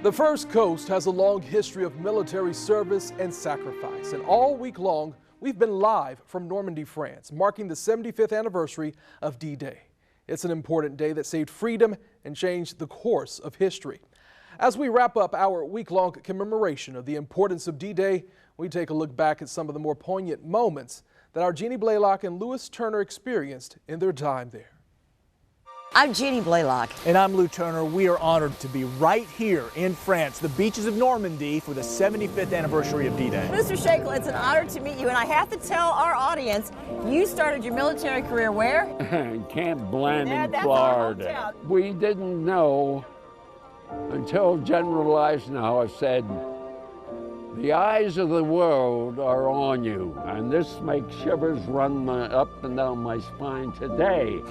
The First Coast has a long history of military service and sacrifice, and all week long we've been live from Normandy, France, marking the 75th anniversary of D-Day. It's an important day that saved freedom and changed the course of history. As we wrap up our week-long commemoration of the importance of D-Day, we take a look back at some of the more poignant moments that our Jeannie Blaylock and Louis Turner experienced in their time there. I'm Jeannie Blaylock. And I'm Lou Turner. We are honored to be right here in France, the beaches of Normandy, for the 75th anniversary of D-Day. Mr. Shackle, it's an honor to meet you, and I have to tell our audience, you started your military career where? Camp Blanding, That's Florida. our hometown. We didn't know until General Eisenhower said, "The eyes of the world are on you," and this makes shivers run up and down my spine today.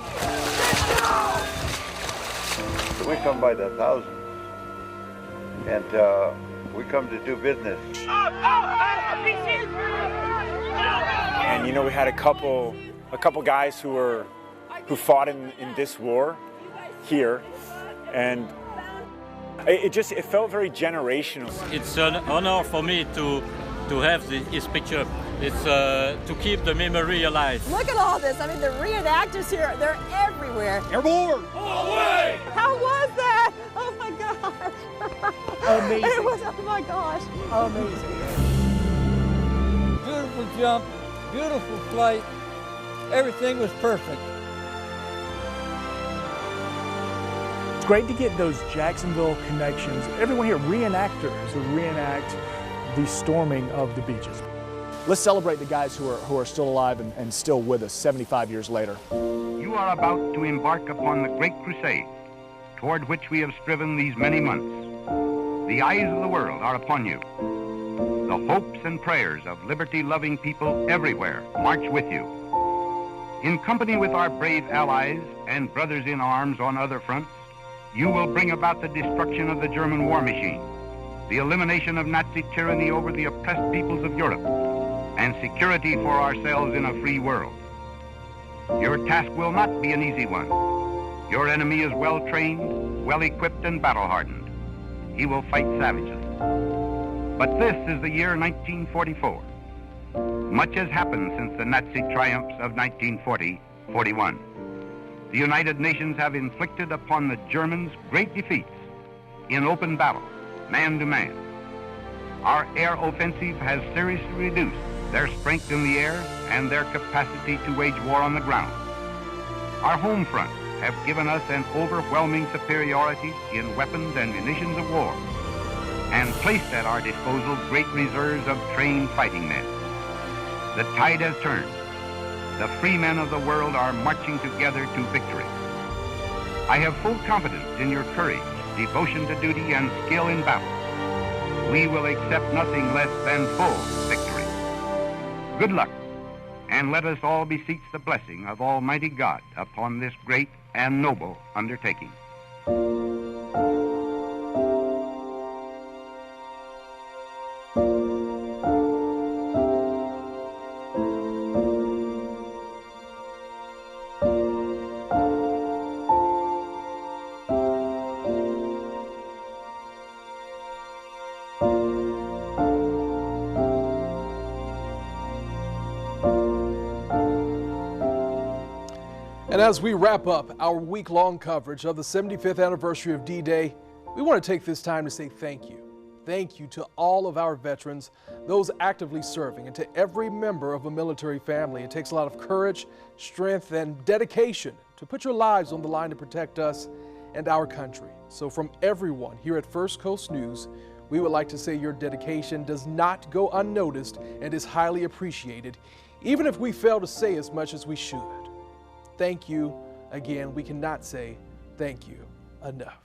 We come by the thousands, and we come to do business. And you know, we had a couple guys who fought in this war here, and it felt very generational. It's an honor for me to have his picture. It's to keep the memory alive. Look at all this. I mean, the reenactors here, they're everywhere. Airborne! All the way! How was that? Oh my God. Amazing. It was, oh my gosh. Amazing. Beautiful jump, beautiful flight. Everything was perfect. It's great to get those Jacksonville connections. Everyone here, reenactors, who reenact the storming of the beaches. Let's celebrate the guys who are still alive and still with us 75 years later. You are about to embark upon the great crusade toward which we have striven these many months. The eyes of the world are upon you. The hopes and prayers of liberty-loving people everywhere march with you. In company with our brave allies and brothers in arms on other fronts, you will bring about the destruction of the German war machine, the elimination of Nazi tyranny over the oppressed peoples of Europe, and security for ourselves in a free world. Your task will not be an easy one. Your enemy is well-trained, well-equipped, and battle-hardened. He will fight savagely. But this is the year 1944. Much has happened since the Nazi triumphs of 1940-41. The United Nations have inflicted upon the Germans great defeats in open battle, man to man. Our air offensive has seriously reduced their strength in the air and their capacity to wage war on the ground. Our home fronts have given us an overwhelming superiority in weapons and munitions of war, and placed at our disposal great reserves of trained fighting men. The tide has turned. The free men of the world are marching together to victory. I have full confidence in your courage, devotion to duty, and skill in battle. We will accept nothing less than full victory. Good luck, and let us all beseech the blessing of Almighty God upon this great and noble undertaking. And as we wrap up our week-long coverage of the 75th anniversary of D-Day, we want to take this time to say thank you. Thank you to all of our veterans, those actively serving, and to every member of a military family. It takes a lot of courage, strength, and dedication to put your lives on the line to protect us and our country. So from everyone here at First Coast News, we would like to say your dedication does not go unnoticed and is highly appreciated, even if we fail to say as much as we should. Thank you again. We cannot say thank you enough.